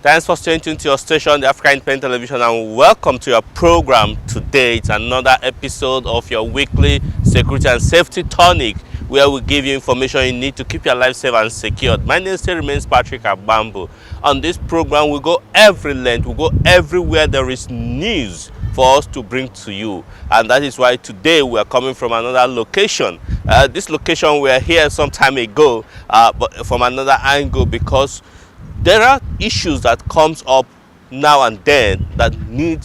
Thanks for staying tuned to your station, the Africa Independent Television, and welcome to your program today. It's another episode of your weekly security and safety tonic, where we give you information you need to keep your life safe and secured. My name still remains Patrick Abambo. On this program, we go every length, we go everywhere there is news for us to bring to you, and that is why today we are coming from another location. This location we were here some time ago, but from another angle, because there are issues that comes up now and then that need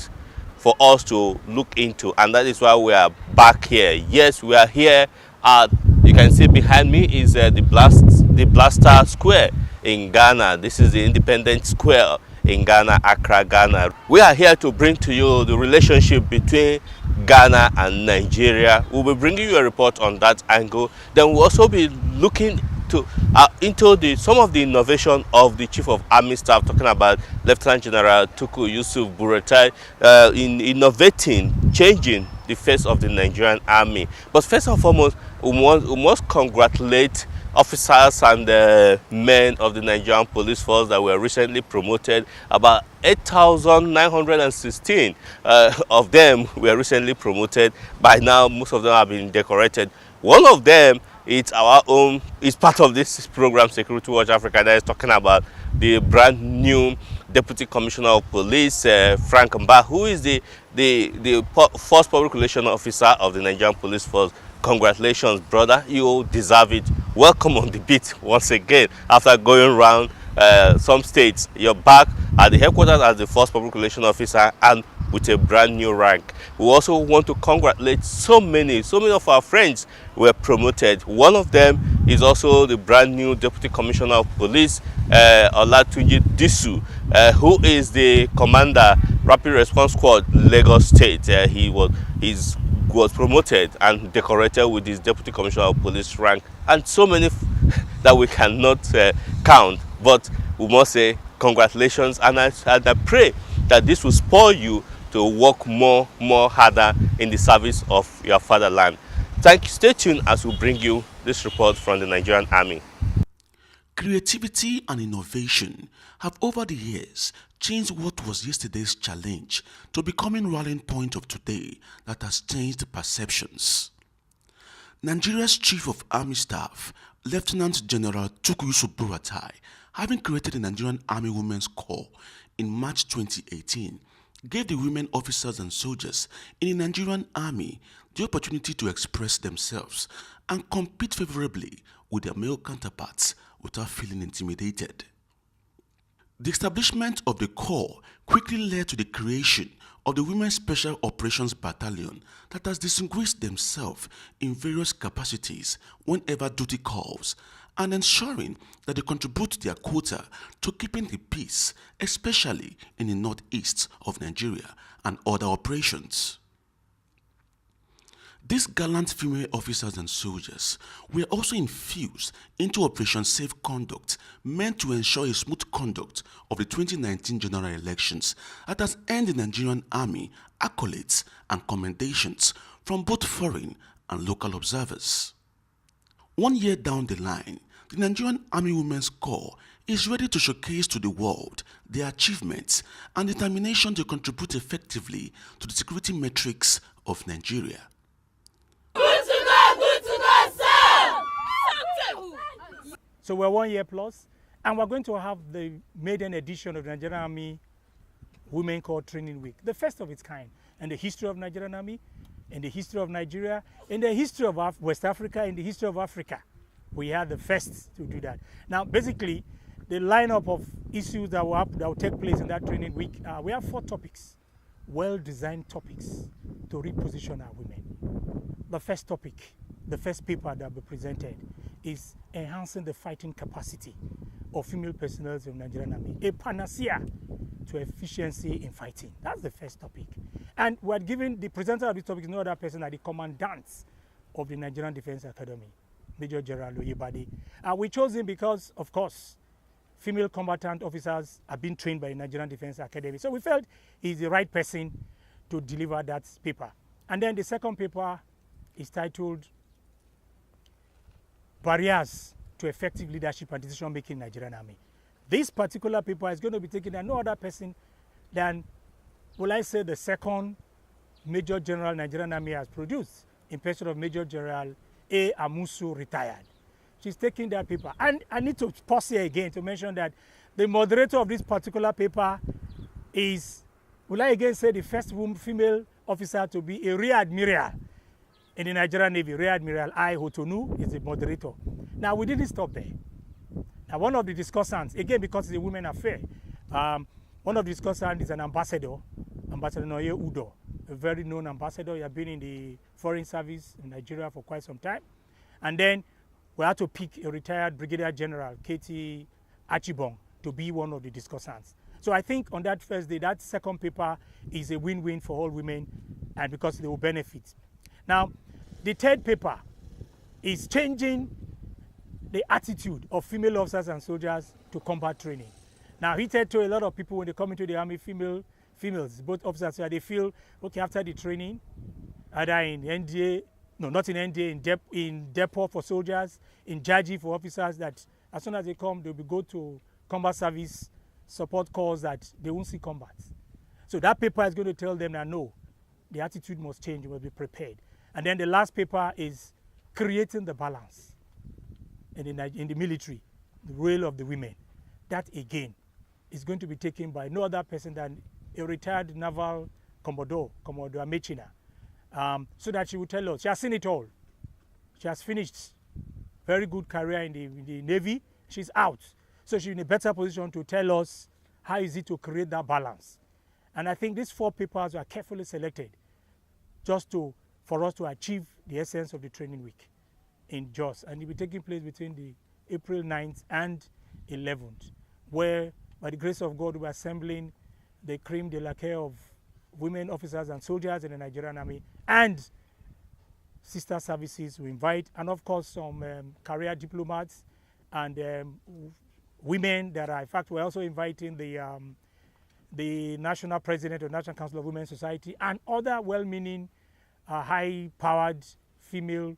for us to look into, and that is why we are back here. Yes, we are here at, you can see behind me is the Blaster Square in Ghana. This is the Independence Square in Ghana, Accra, Ghana. We are here to bring to you the relationship between Ghana and Nigeria. We'll be bringing you a report on that angle. Then we'll also be looking into some of the innovation of the Chief of Army Staff, talking about Lieutenant General Tukur Yusuf Buratai, in innovating, changing the face of the Nigerian Army. But first and foremost, we must congratulate officers and men of the Nigerian Police Force that were recently promoted. About 8,916 of them were recently promoted. By now, most of them have been decorated. One of them, it's our own, is part of this program, Security Watch Africa, that is talking about the brand new Deputy Commissioner of Police, Frank Mba, who is the first public relations officer of the Nigerian Police Force. Congratulations, brother. You deserve it. Welcome on the beat once again. After going around some states, you're back at the headquarters as the first public relations officer and with a brand new rank. We also want to congratulate so many of our friends who were promoted. One of them is also the brand new Deputy Commissioner of Police, Olatunji Disu, who is the Commander, Rapid Response Squad, Lagos State. He was promoted and decorated with his Deputy Commissioner of Police rank, and so many that we cannot count. But we must say congratulations, and I pray that this will spur you to work more harder in the service of your fatherland. Thank you. Stay tuned as we bring you this report from the Nigerian Army. Creativity and innovation have over the years changed what was yesterday's challenge to becoming rallying point of today that has changed perceptions. Nigeria's Chief of Army Staff, Lieutenant General Tukur Yusuf Buratai, having created the Nigerian Army Women's Corps in March 2018, gave the women officers and soldiers in the Nigerian Army the opportunity to express themselves and compete favorably with their male counterparts without feeling intimidated. The establishment of the Corps quickly led to the creation of the Women's Special Operations Battalion that has distinguished themselves in various capacities whenever duty calls, and ensuring that they contribute their quota to keeping the peace, especially in the northeast of Nigeria and other operations. These gallant female officers and soldiers were also infused into Operation Safe Conduct, meant to ensure a smooth conduct of the 2019 general elections that has earned the Nigerian Army accolades and commendations from both foreign and local observers. 1 year down the line, the Nigerian Army Women's Corps is ready to showcase to the world their achievements and determination to contribute effectively to the security metrics of Nigeria. Good to go, sir! So we're 1 year plus, and we're going to have the maiden edition of the Nigerian Army Women Corps Training Week, the first of its kind in the history of Nigerian Army, in the history of Nigeria, in the history of West Africa, in the history of Africa. We are the first to do that. Now, basically, the lineup of issues that will take place in that training week, we have 4 topics, well-designed topics to reposition our women. The first topic, the first paper that will be presented, is enhancing the fighting capacity of female personnel of the Nigerian Army, a panacea to efficiency in fighting. That's the first topic. And we're giving the presenter of this topic is no other person than the commandant of the Nigerian Defense Academy, Major General Oyebade. We chose him because, of course, female combatant officers have been trained by the Nigerian Defense Academy. So we felt he's the right person to deliver that paper. And then the second paper is titled Barriers to Effective Leadership and Decision Making in Nigerian Army. this particular paper is going to be taken by no other person than, will I say, the second Major General Nigerian Army has produced, in person of Major General A. Amusu, retired. She's taking that paper. And I need to pause here again to mention that the moderator of this particular paper is, will I again say, the first female officer to be a Rear Admiral in the Nigerian Navy. Rear Admiral I. Hotonu is the moderator. Now, we didn't stop there. Now, one of the discussants, again, because it's a women affair, one of the discussants is an ambassador, Ambassador Noye Udo, a very known ambassador. He has been in the foreign service in Nigeria for quite some time. And then we had to pick a retired Brigadier General, Katie Achibong, to be one of the discussants. So I think on that first day, that second paper is a win-win for all women, and because they will benefit. Now, the third paper is changing the attitude of female officers and soldiers to combat training. Now, he said to a lot of people when they come into the army, females, both officers, they feel, okay, after the training, either in NDA, no, not in NDA, in depot for soldiers, in Jaji for officers, that as soon as they come, they'll be go to combat service support calls that they won't see combat. So that paper is going to tell them that no, the attitude must change, you must be prepared. And then the last paper is creating the balance in the military, the role of the women. That again is going to be taken by no other person than a retired naval Commodore Amechina, so that she will tell us. She has seen it all. She has finished very good career in the Navy. She's out. So she's in a better position to tell us how is it to create that balance. And I think these 4 papers are carefully selected just for us to achieve the essence of the training week in Jos. And it will be taking place between the April 9th and 11th, where by the grace of God we are assembling the creme de la care of women officers and soldiers in the Nigerian Army, and sister services we invite, and of course some career diplomats and women that are, in fact, we're also inviting the national president of the National Council of Women's Society and other well-meaning, high-powered female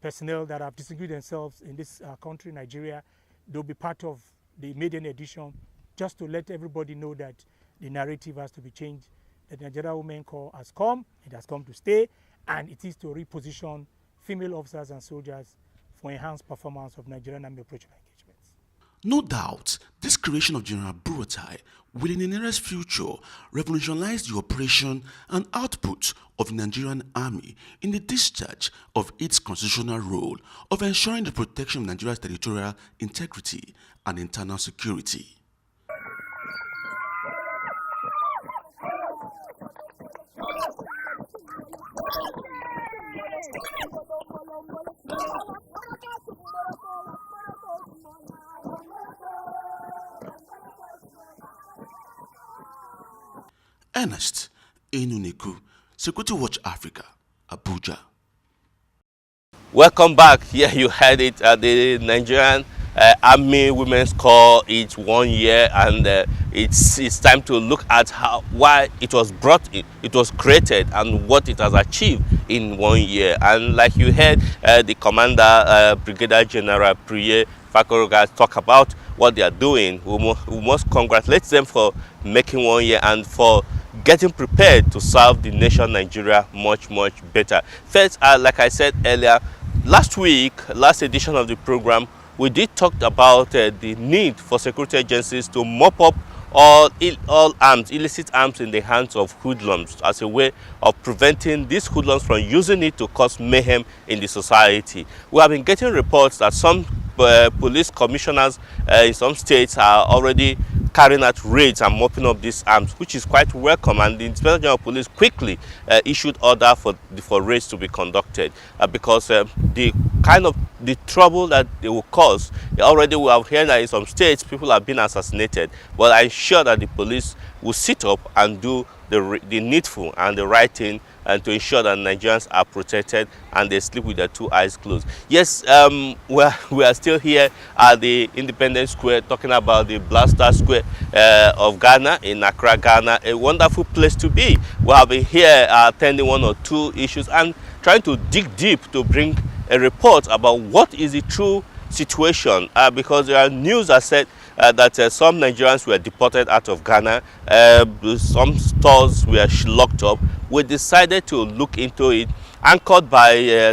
personnel that have distinguished themselves in this country, Nigeria. They'll be part of the maiden edition, just to let everybody know that the narrative has to be changed. The Nigerian Women Corps has come, it has come to stay, and it is to reposition female officers and soldiers for enhanced performance of Nigerian Army operational engagements. No doubt, this creation of General Buratai will in the nearest future revolutionize the operation and output of the Nigerian Army in the discharge of its constitutional role of ensuring the protection of Nigeria's territorial integrity and internal security. Ernest Enuneku, Security Watch Africa, Abuja. Welcome back. Yeah, you heard it. The Nigerian Army Women's Corps, it's 1 year, and it's time to look at why it was it was created, and what it has achieved in 1 year. And like you heard, the commander, Brigadier General Priye Fakoroga, talk about what they are doing. We must congratulate them for making 1 year and for getting prepared to serve the nation Nigeria much better. First, like I said earlier, last edition of the program, we did talk about the need for security agencies to mop up all illicit arms in the hands of hoodlums as a way of preventing these hoodlums from using it to cause mayhem in the society. We have been getting reports that some police commissioners in some states are already carrying out raids and mopping up these arms, which is quite welcome, and the Inspector General of Police quickly issued order for raids to be conducted because the trouble that they will cause, already we have heard that in some states people have been assassinated. Well, I'm sure that the police will sit up and do the needful and the right thing, and to ensure that Nigerians are protected and they sleep with their 2 eyes closed. Yes, we are still here at the Independence Square talking about the Blaster Square of Ghana in Accra, Ghana. A wonderful place to be. We have been here attending 1 or 2 issues and trying to dig deep to bring a report about what is the true situation, because there are news that said that some Nigerians were deported out of Ghana. Some stores were locked up. We decided to look into it, anchored by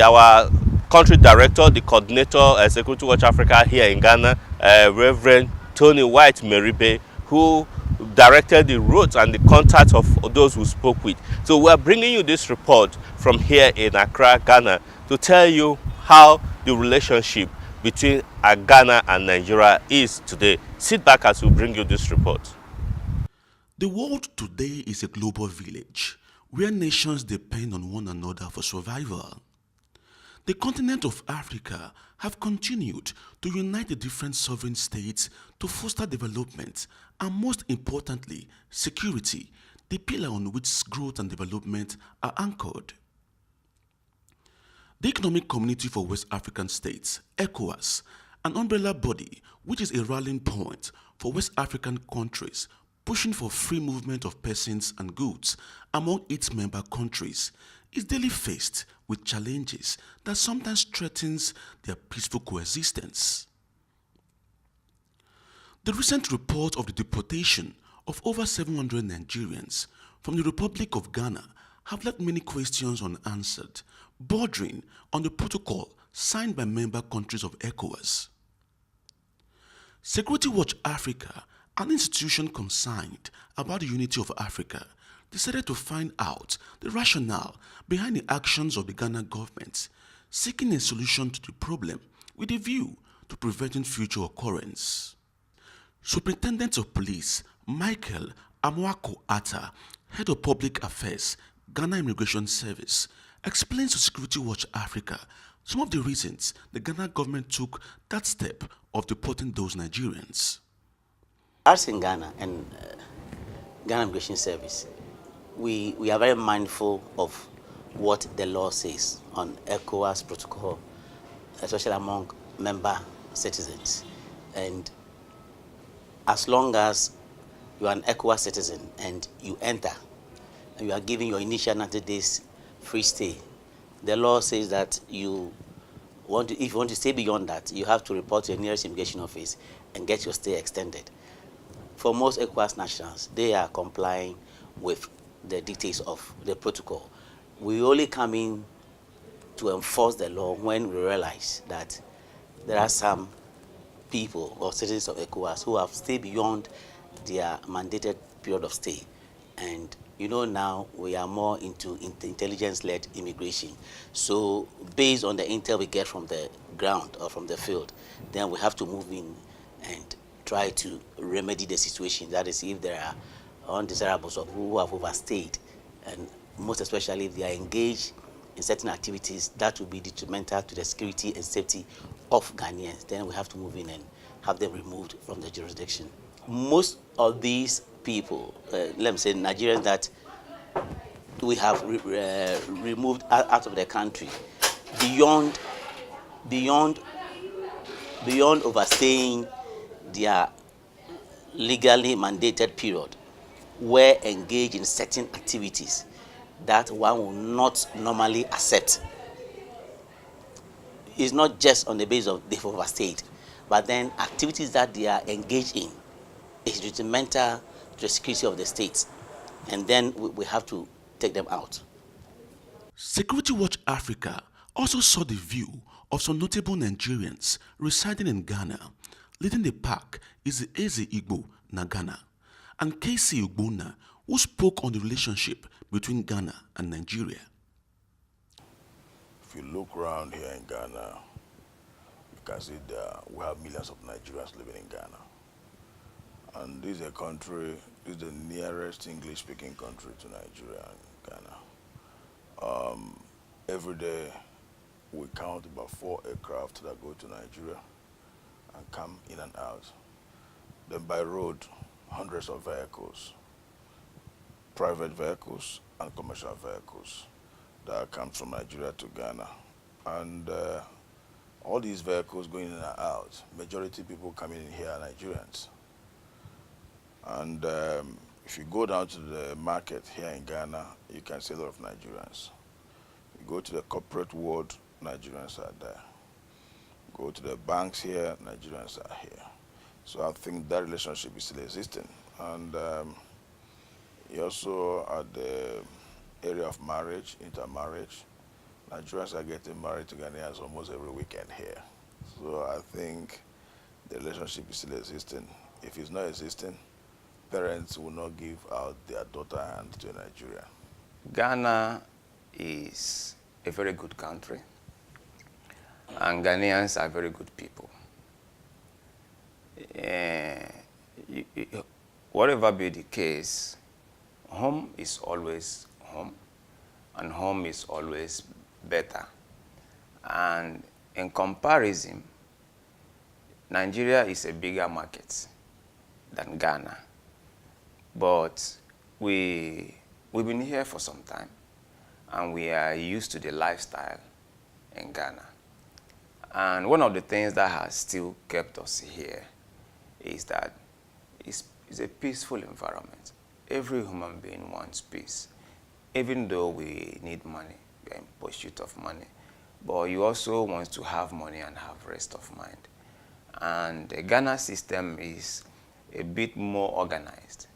our country director, the coordinator, Security Watch Africa here in Ghana, Reverend Tony White Meribe, who directed the route and the contact of those who spoke with. So we are bringing you this report from here in Accra, Ghana, to tell you how the relationship between Ghana and Nigeria is today. Sit back as we bring you this report. The world today is a global village where nations depend on one another for survival. The continent of Africa have continued to unite the different sovereign states to foster development and, most importantly, security, the pillar on which growth and development are anchored. The Economic Community for West African States, ECOWAS, an umbrella body which is a rallying point for West African countries pushing for free movement of persons and goods among its member countries, is daily faced with challenges that sometimes threatens their peaceful coexistence. The recent report of the deportation of over 700 Nigerians from the Republic of Ghana have left many questions unanswered, bordering on the protocol signed by member countries of ECOWAS. Security Watch Africa, an institution concerned about the unity of Africa, decided to find out the rationale behind the actions of the Ghana government, seeking a solution to the problem with a view to preventing future occurrence. Superintendent of Police Michael Amwako Atta, Head of Public Affairs, Ghana Immigration Service, explains to Security Watch Africa some of the reasons the Ghana government took that step of deporting those Nigerians. Us in Ghana and Ghana Immigration Service, we are very mindful of what the law says on ECOWAS protocol, especially among member citizens. And as long as you are an ECOWAS citizen and you enter, and you are given your initial 90 days free stay, the law says that if you want to stay beyond that, you have to report to your nearest immigration office and get your stay extended. For most ECOWAS nationals, they are complying with the dictates of the protocol. We only come in to enforce the law when we realize that there are some people or citizens of ECOWAS who have stayed beyond their mandated period of stay. And you know, now we are more into intelligence-led immigration. So based on the intel we get from the ground or from the field, then we have to move in and try to remedy the situation. That is, if there are undesirables or who have overstayed, and most especially if they are engaged in certain activities that will be detrimental to the security and safety of Ghanaians, then we have to move in and have them removed from the jurisdiction. Most of these people, let me say Nigerians that we have removed out of the country, beyond overstaying their legally mandated period, were engaged in certain activities that one will not normally accept. It's not just on the basis of they've overstayed, but then activities that they are engaged in is detrimental to the security of the state, and then we have to take them out. Security Watch Africa also saw the view of some notable Nigerians residing in Ghana. Leading the pack is the Eze Igbo Nagana and KC Ugbona, who spoke on the relationship between Ghana and Nigeria. If you look around here in Ghana, you can see that we have millions of Nigerians living in Ghana. And this is a country, this is the nearest English-speaking country to Nigeria and Ghana. Every day, we count about 4 aircraft that go to Nigeria and come in and out. Then by road, hundreds of vehicles, private vehicles and commercial vehicles that come from Nigeria to Ghana. And all these vehicles going in and out, majority people coming in here are Nigerians. And if you go down to the market here in Ghana, you can see a lot of Nigerians. You go to the corporate world, Nigerians are there. Go to the banks here, Nigerians are here. So I think that relationship is still existing. And you also at the area of marriage, intermarriage, Nigerians are getting married to Ghanaians almost every weekend here. So I think the relationship is still existing. If it's not existing, parents will not give out their daughter hand to a Nigerian. Ghana is a very good country, and Ghanaians are very good people. Whatever be the case, home is always home, and home is always better. And in comparison, Nigeria is a bigger market than Ghana. But we've been here for some time, and we are used to the lifestyle in Ghana. And one of the things that has still kept us here is that it's a peaceful environment. Every human being wants peace. Even though we need money, we are in pursuit of money, but you also want to have money and have rest of mind. And the Ghana system is a bit more organized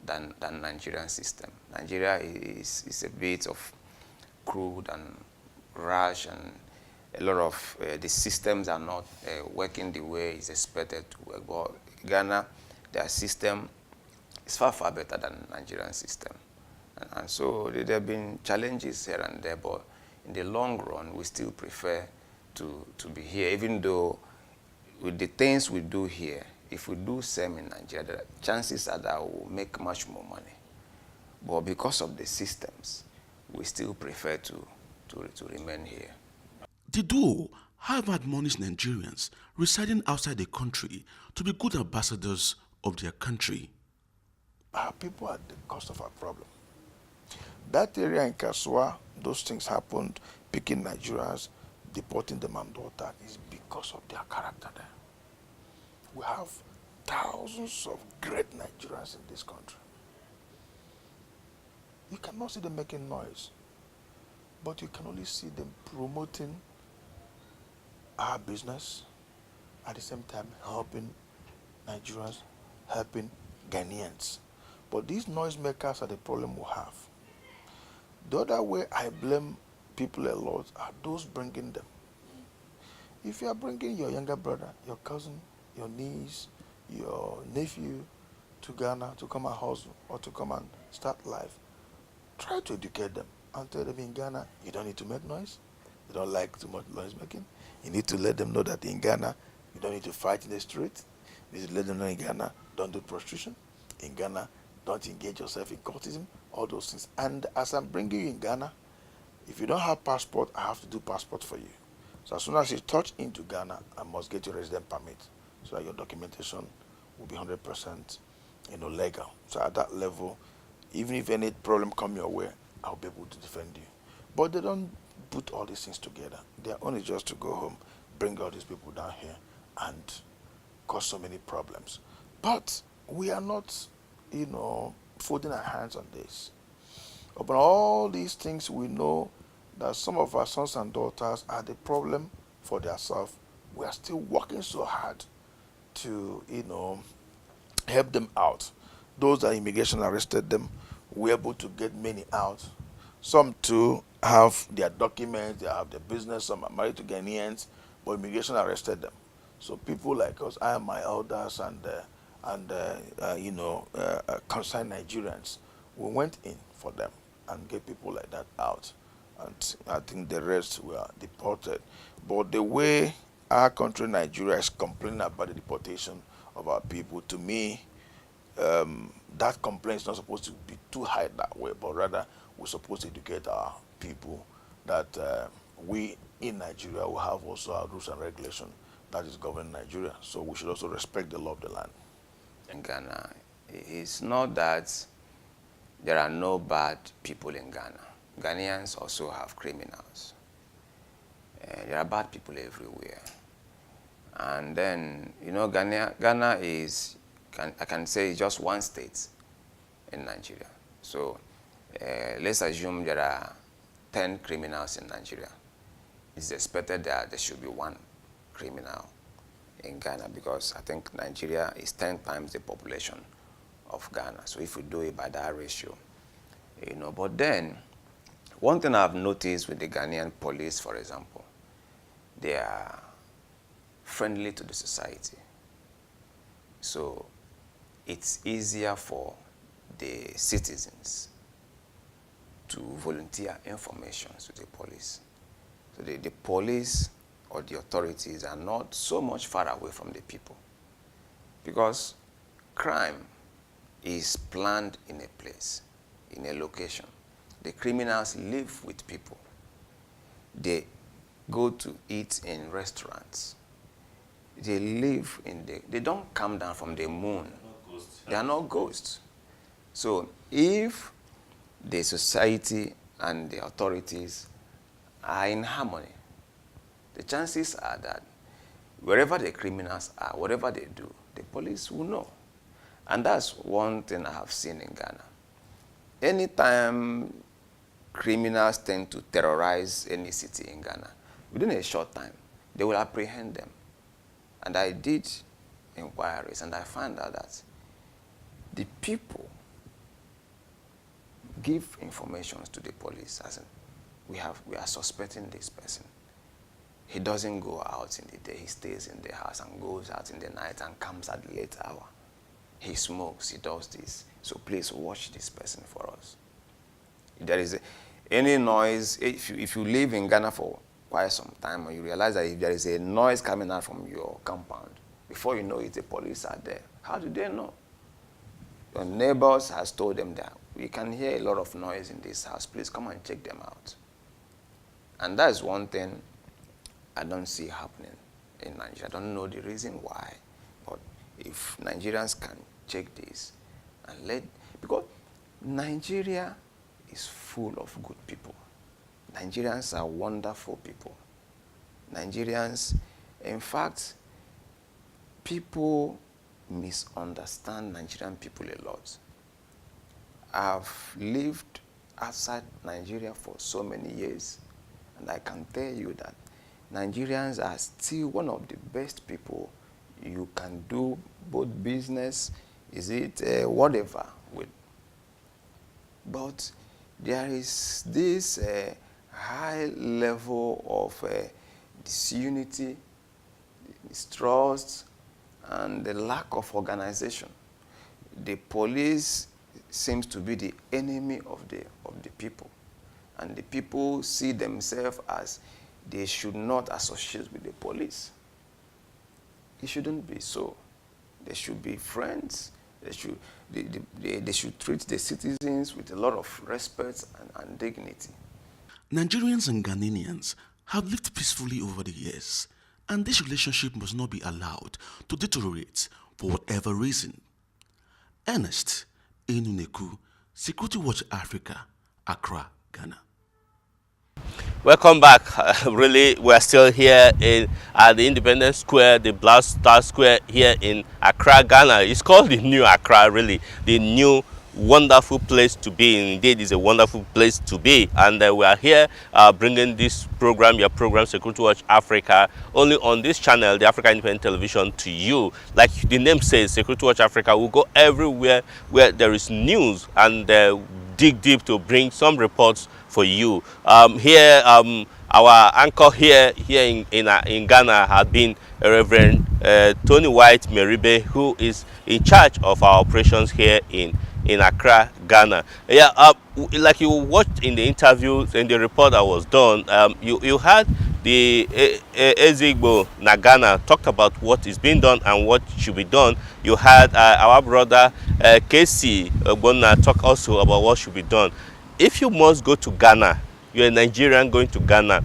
than Nigerian system. Nigeria is a bit of crude and rush, and a lot of the systems are not working the way it's expected to work. But Ghana, their system is far, far better than Nigerian system. And so there have been challenges here and there, but in the long run, we still prefer to be here, even though with the things we do here, if we do same in Nigeria, the chances are that we'll make much more money. But because of the systems, we still prefer to remain here. The duo have admonished Nigerians residing outside the country to be good ambassadors of their country. Our people are the cause of our problem. That area in Kasua, those things happened, picking Nigerians, deporting them and all that, is because of their character there. We have thousands of great Nigerians in this country. You cannot see them making noise, but you can only see them promoting our business, at the same time helping Nigerians, helping Ghanaians. But these noisemakers are the problem we have. The other way I blame people a lot are those bringing them. If you are bringing your younger brother, your cousin, your niece, your nephew to Ghana to come and hustle or to come and start life, try to educate them and tell them in Ghana, you don't need to make noise. You don't like too much noise making. You need to let them know that in Ghana, you don't need to fight in the street. You need to let them know in Ghana, don't do prostitution. In Ghana, don't engage yourself in cultism, all those things. And as I'm bringing you in Ghana, if you don't have passport, I have to do passport for you. So as soon as you touch into Ghana, I must get your resident permit so that your documentation will be 100% legal. So at that level, even if any problem come your way, I'll be able to defend you. But they don't put all these things together. Their own is just to go home, bring all these people down here and cause so many problems. But we are not, folding our hands on this. Upon all these things, we know that some of our sons and daughters are the problem for themselves. We are still working so hard to, help them out. Those that immigration arrested them, we're able to get many out. Some too have their documents, they have their business, some are married to Ghanaians, but immigration arrested them. So people like us, I and my elders and concerned Nigerians, we went in for them and get people like that out. And I think the rest were deported. But the way our country, Nigeria, is complaining about the deportation of our people, to me, that complaint is not supposed to be too high that way, but rather we're supposed to educate our people that we in Nigeria will have also our rules and regulations that is governing Nigeria. So we should also respect the law of the land. In Ghana, it's not that there are no bad people in Ghana. Ghanaians also have criminals. There are bad people everywhere. And then, Ghana is, I can say, just one state in Nigeria. So let's assume there are 10 criminals in Nigeria. It's expected that there should be one criminal in Ghana, because I think Nigeria is 10 times the population of Ghana. So if we do it by that ratio, you know. But then, one thing I've noticed with the Ghanaian police, for example, they are friendly to the society. So it's easier for the citizens to volunteer information to the police. So the police or the authorities are not so much far away from the people, because crime is planned in a place, in a location. The criminals live with people. They go to eat in restaurants. They live in they don't come down from the moon. They are not ghosts. So if the society and the authorities are in harmony, the chances are that wherever the criminals are, whatever they do, the police will know. And that's one thing I have seen in Ghana. Anytime criminals tend to terrorize any city in Ghana, within a short time, they will apprehend them. And I did inquiries, and I found out that the people give information to the police, as in, we are suspecting this person. He doesn't go out in the day. He stays in the house and goes out in the night and comes at the late hour. He smokes, he does this. So please watch this person for us. If there is any noise, if you live in Ghana for quite some time, and you realize that if there is a noise coming out from your compound, before you know it, the police are there. How do they know? Your neighbors has told them that we can hear a lot of noise in this house. Please come and check them out. And that is one thing I don't see happening in Nigeria. I don't know the reason why, but if Nigerians can check this and because Nigeria is full of good people. Nigerians are wonderful people. Nigerians, in fact, people misunderstand Nigerian people a lot. I've lived outside Nigeria for so many years, and I can tell you that Nigerians are still one of the best people you can do both business, whatever with. But there is this high level of disunity, mistrust, and the lack of organization. The police seems to be the enemy of the people, and the people see themselves as they should not associate with the police. It shouldn't be so. They should be friends. They should treat the citizens with a lot of respect and dignity. Nigerians and Ghanaians have lived peacefully over the years, and this relationship must not be allowed to deteriorate for whatever reason. Ernest Enuneku, Security Watch Africa, Accra, Ghana. Welcome back. Really, we're still here at the Independence Square, the Black Star Square here in Accra, Ghana. It's called the New Accra, really. The new wonderful place to be. Indeed, it's a wonderful place to be. And we are here bringing this program, your program, Security Watch Africa, only on this channel, the Africa Independent Television, to you. Like the name says, Security Watch Africa will go everywhere where there is news and dig deep to bring some reports for you. Here, our anchor here in Ghana has been Reverend Tony White Meribe, who is in charge of our operations here in Accra, Ghana. Yeah, like you watched in the interview, in the report that was done, you had the Ezigbo Nagana talked about what is being done and what should be done. You had our brother Casey Ogbonna talk also about what should be done. If you must go to Ghana, you're a Nigerian going to Ghana,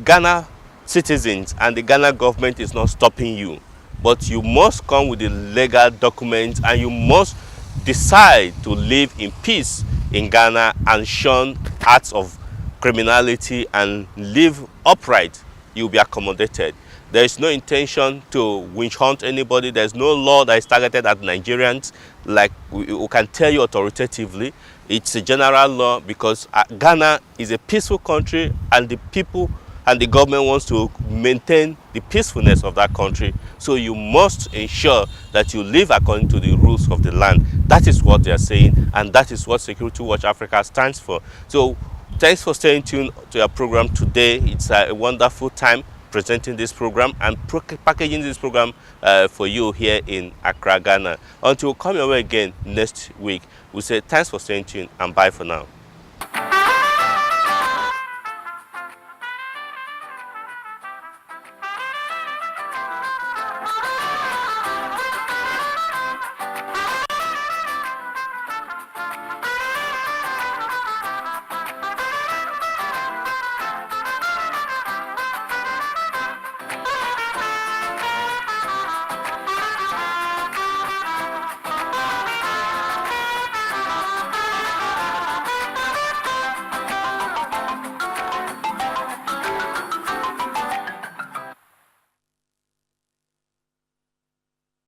Ghana citizens and the Ghana government is not stopping you, but you must come with the legal documents and you must decide to live in peace in Ghana and shun acts of criminality and live upright. You'll be accommodated. There is no intention to witch hunt anybody. There's no law that is targeted at Nigerians. Like we can tell you authoritatively, it's a general law because Ghana is a peaceful country and the people and the government wants to maintain the peacefulness of that country. So you must ensure that you live according to the rules of the land. That is what they are saying, and that is what Security Watch Africa stands for. So thanks for staying tuned to your program today. It's a wonderful time presenting this program and packaging this program for you here in Accra, Ghana. Until we come your way again next week, we say thanks for staying tuned and bye for now.